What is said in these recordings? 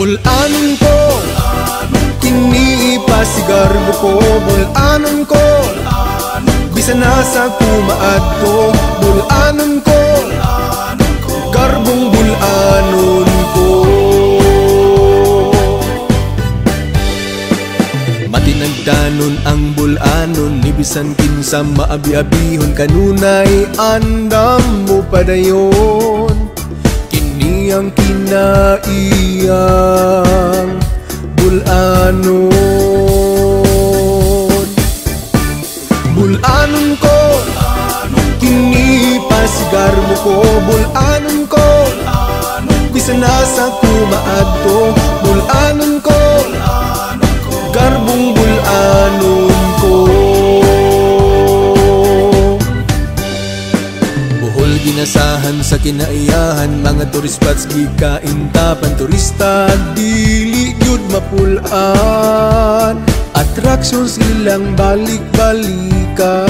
Bulanon ko, kiniipasigar mo ko. Bulanon ko, bisan nasa kumaadto. Bulanon ko, karbong bulanon ko. Matinagdanon ang bulanon, ni bisan kinsa maabi-abihon. Kanunay andam mo padayon, kini ang kinaiyang bulanon. Bulanon ko, kinipasigar mo ko. Bulanon ko, bisan nasa kumaadto. Bulanon ko, karbong bulanon ko. Bohol ginasahan sa kinaiyahan, mga tourist spots gikaintapan. Turista dili gyud mapulaan, attraction silang balik-balikan.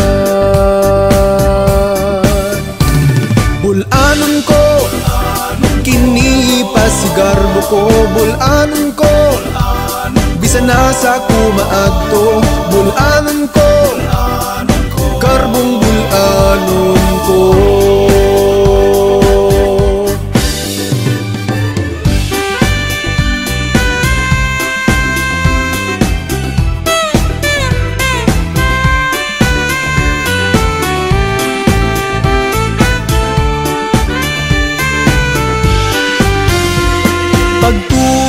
Bulanon ko, kinipasigar mo ko. Bulanon ko, bisan nasa kumaadto. Bulanon ko, karbong bulanon ko.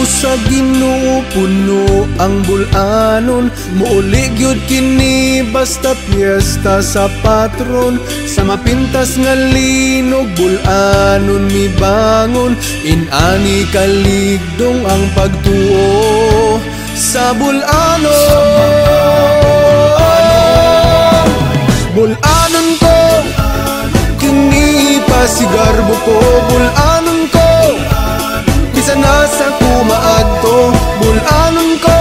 Sa Ginoo puno ang bulanon, muuli gyud kini basta piyesta sa patron. Sa mapintas nga linog, bulanon mi bangon. Inani kaligdong ang pagtuo sa bulanon. Bulanon ko, kini pasigar mo ko. Bulanon ko, bisan nasa kumaadto. Bulanon ko,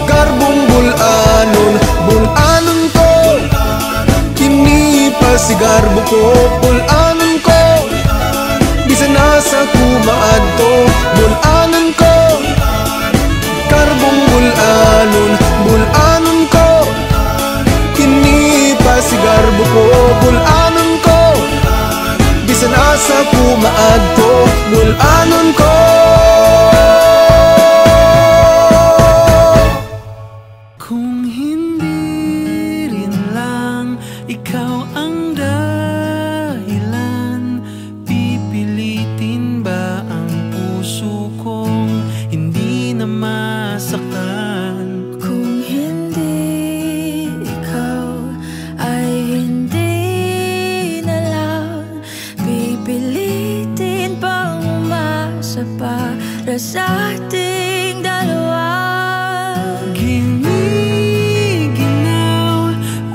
karbong bulanon. Bulanon ko, kinipasigar mo ko. Bulanon ko, bisan nasa kumaadto. Bulanon ko, karbong bulanon. Bulanon ko, kinipasigar mo ko. Bulanon ko, bisan nasa kumaadto. Bulanon ko. Kung hindi rin lang ikaw ang dahilan, pipilitin ba ang puso kong hindi na masaktan? Kung hindi ikaw ay hindi na lang, pipilitin pang umasa para sa ating dalawa. Giniginaw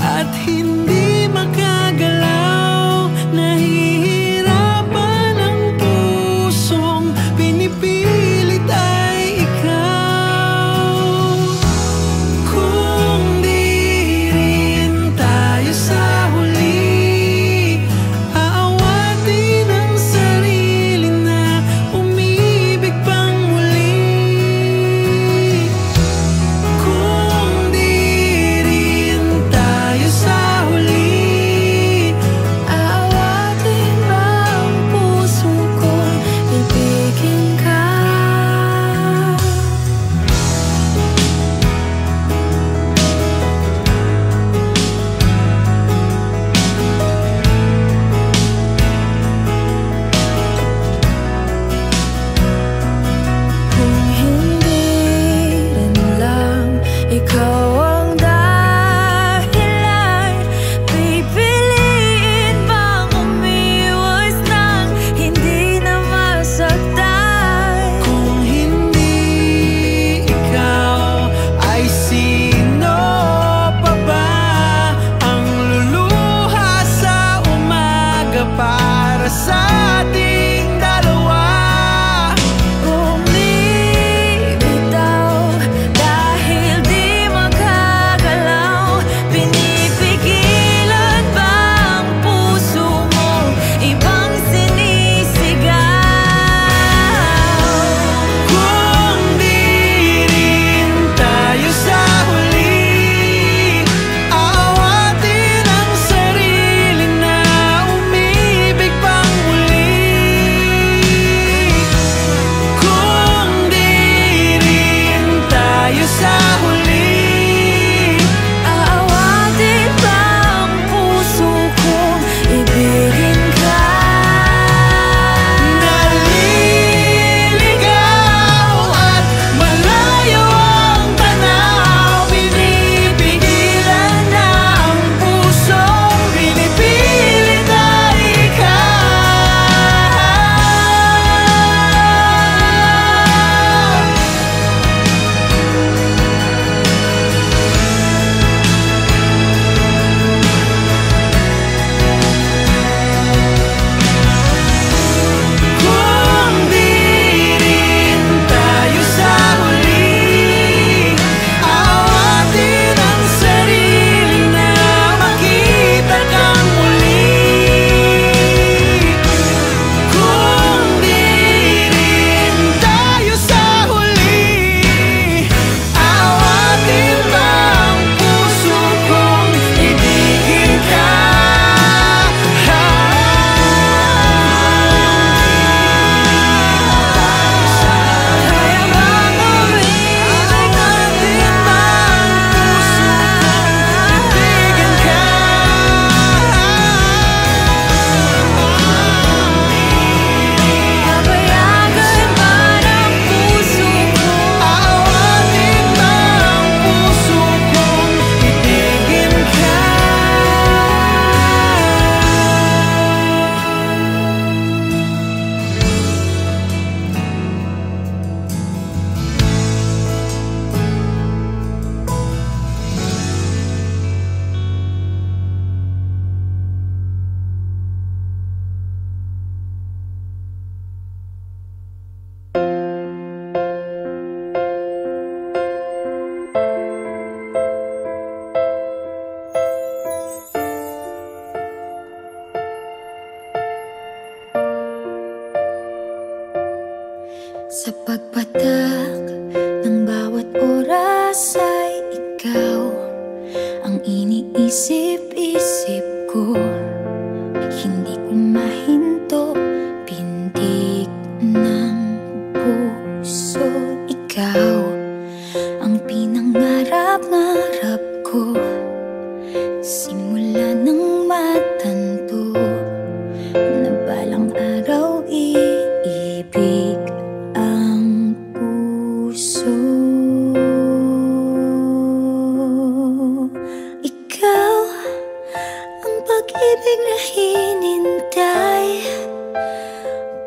at hindi makagalaw, nahihirapan ang pusong pinipilit ay ikaw. Kung di rin tayo sa huli, aawatin ang sarili na umibig pang muli. Sa pagpatak ng bawat oras ay ikaw ang iniisip-isip ko. Hindi ko mahinto, pintig ng puso. Ikaw ang pinangarap-ngarap ko, simula ng matanto na balang araw iibig ang puso. Ikaw ang pag-ibig na hinintay,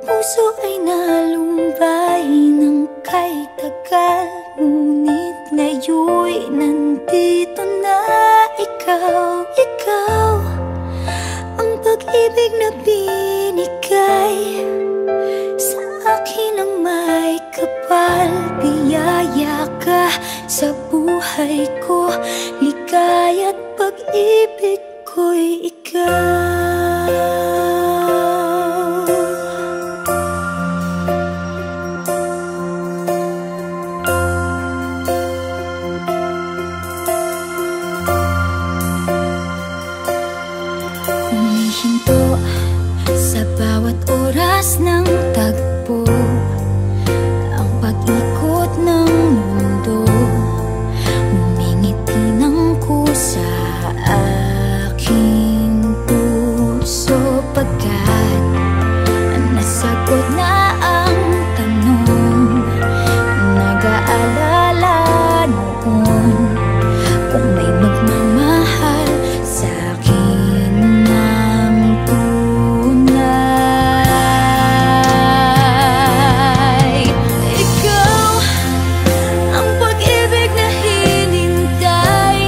puso ay nalumbay ng kay tagal, ngunit ngayon'y nandito na ikaw. Ikaw ang pag-ibig na binigay sa akin ang may kapal. Biyaya ka sa buhay ko, ligaya't pag-ibig ko'y ikaw. Humihinto sa bawat oras ng tagpo, ang pag-ikot ng mundo, ngumingiti ng kusa aking puso. Pagkat nasagot na ang tanong, nag-aalala noon kung may magmamahal sa'kin ng tunay. Ikaw ang pag-ibig na hinintay,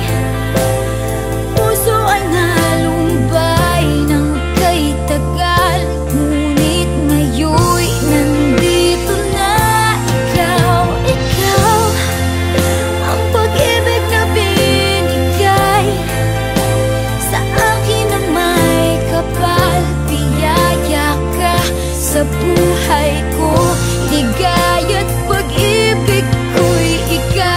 puso ay nalumbay ng kay tagal, ngunit ngayon'y nandito na ikaw. Ikaw ang pag-ibig na binigay sa akin ang may kapal. Biyaya ka sa buhay ko, ligaya't pag-ibig ko'y ikaw.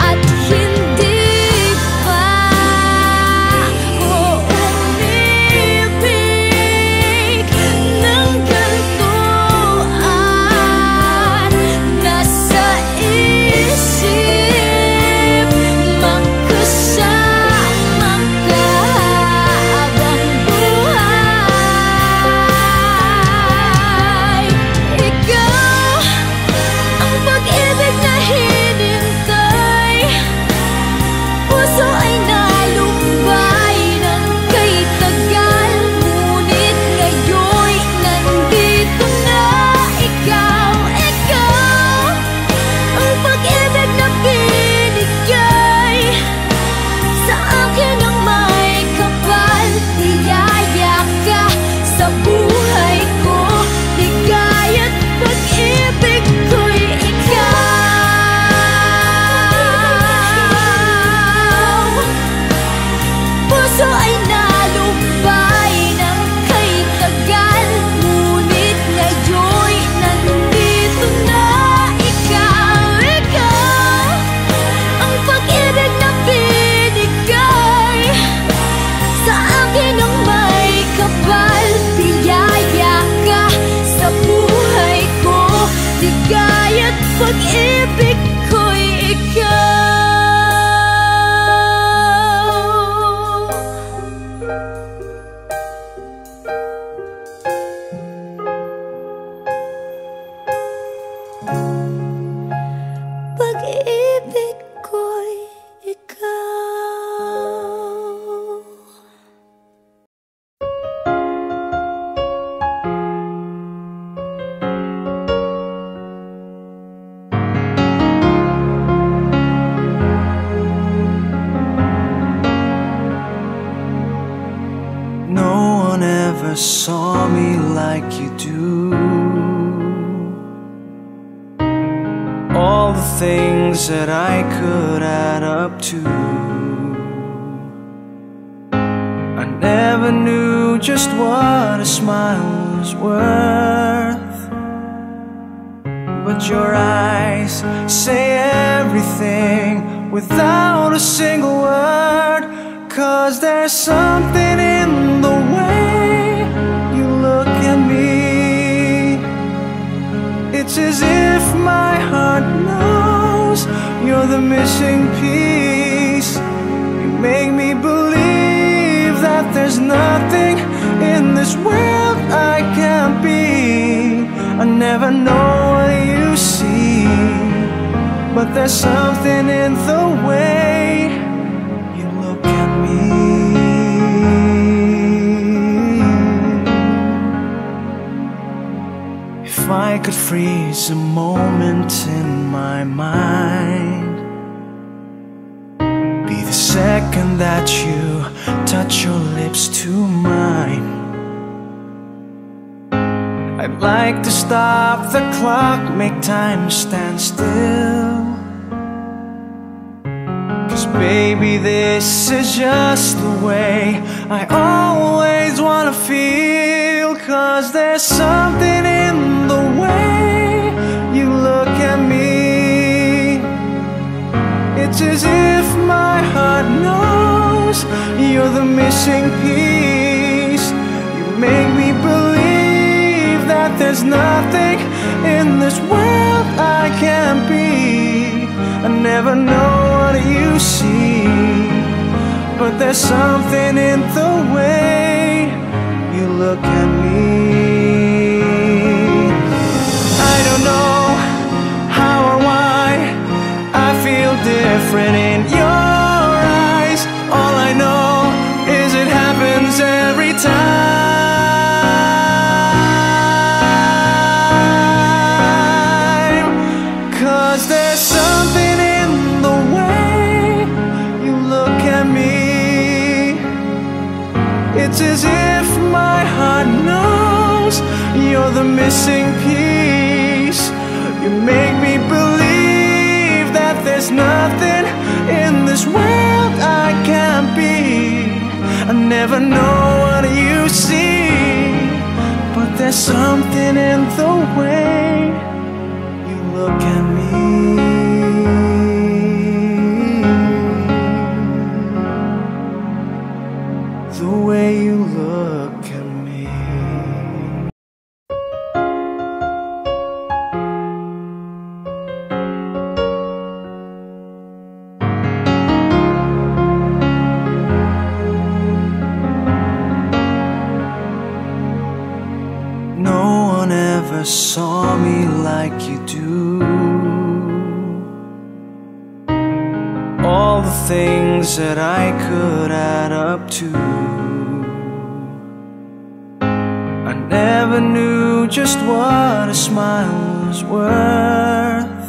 At hindi pa ako umibig ng ganito at nasa isip magkasama ka habang buhay. Ikaw ang pag-ibig na hinintay, puso ay nalumbay ng kay tagal, ngunit ngayon'y nandito na ikaw. Ikaw ang pag-ibig na binigay sa akin ang may kapal. Biyaya ka sa buhay ko, ligaya't pag-ibig ko'y ikaw. Puso ay nalumbay ng kay tagal, ngunit ngayon'y nandito na ikaw. Ikaw ang pag-ibig na binigay sa akin ang may kapal. Biyaya ka sa buhay ko, ligaya't pag-ibig ko'y ikaw. Pag-ibig ko'y ikaw. No one ever saw me like you do. All the things that I could add up to, I never knew just what a smile was worth. but your eyes say everything without a single word. 'Cause there's something in the way you look at me. It's as if my heart knows you're the missing piece. You make me believe that there's nothing in this world I can't be. I never know what you see, but there's something in the way you look at me. If I could freeze a moment in my mind, be the second that you touch your lips to mine. I'd like to stop the clock, make time stand still. 'Cause baby, this is just the way I always wanna feel. 'Cause there's something in the way you look at me. It's as if my heart knows you're the missing piece. You make me believe that there's nothing in this world I can't be. I never know what you see, but there's something in the way you look at me. I don't know how or why I feel different in your eyes. All I know is it happens every time. 'Cause there's something in the way you look at me. It's as if my heart knows you're the missing piece. You make me believe that there's nothing in this world I can't be. I never know what you see, but there's something in the way you look at me. The way you look at me. No one ever saw me like you do. All the things that I could add up to, I never knew just what a smile was worth.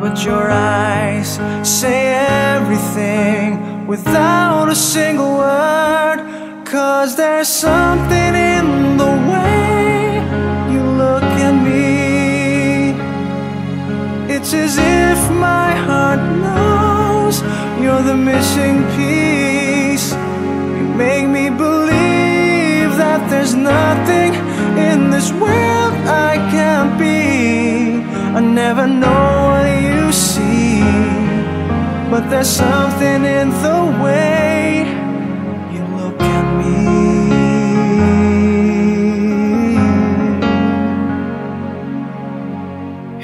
But your eyes say everything without a single word. 'Cause there's something in the way you look at me. It's as if my heart knows you're the missing piece. You make me believe that there's nothing in this world I can't be. I never know what you see, but there's something in the way you look at me.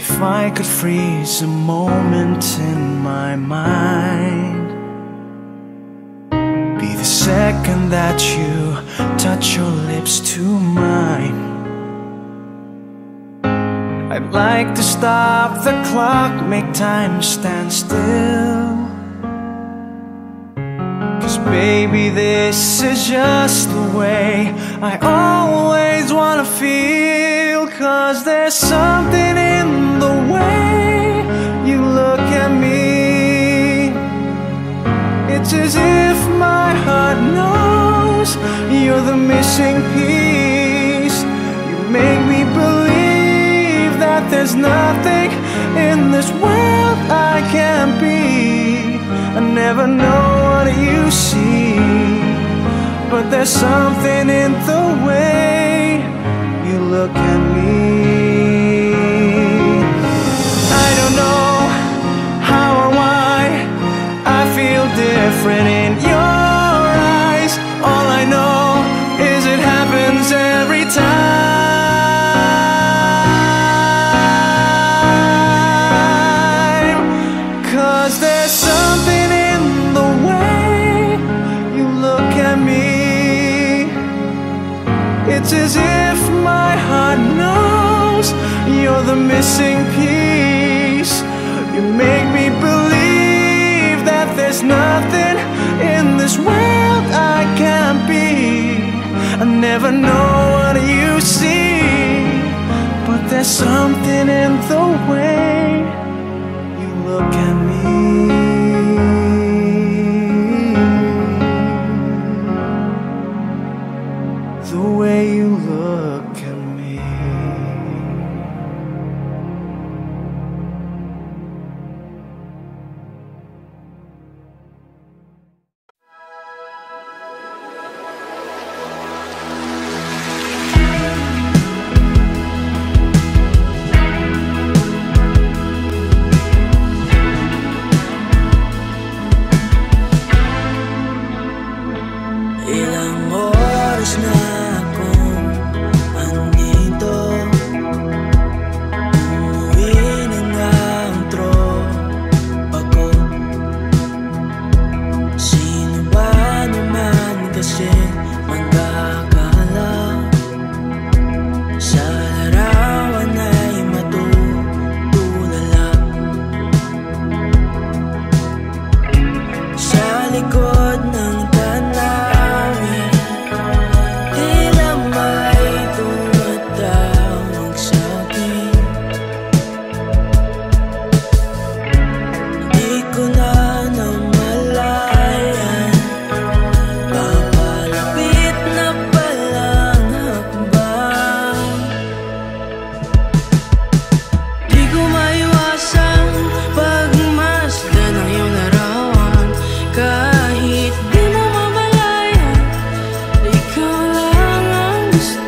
If I could freeze a moment in my mind, be the second that you touch your lips to mine. I'd like to stop the clock, make time stand still. 'Cause baby, this is just the way I always wanna feel. 'Cause there's something in the way you look at me. It's as if my heart knows you're the missing piece. You make me believe that there's nothing in this world I can't be. I never know what you see, but there's something in the way you look at me. It's as if my heart knows you're the missing piece. You make me believe that there's nothing in this world I can't be. I never know what you see, but there's something in the way you look at me. The way you look at me. Ilang oras na akong andito, umuwi na ng tropa ko. Sino ba naman kasi magkakala sa larawan ay matutulala? Sa likod ng tanawin, tila may tumatawag sa'kin. Di ko na namalayan, papalapit na palang hakbang. Di ko maiwasang pagmasdan ng iyong larawan. Kahit di mo mamalayan, ikaw lang ang gusto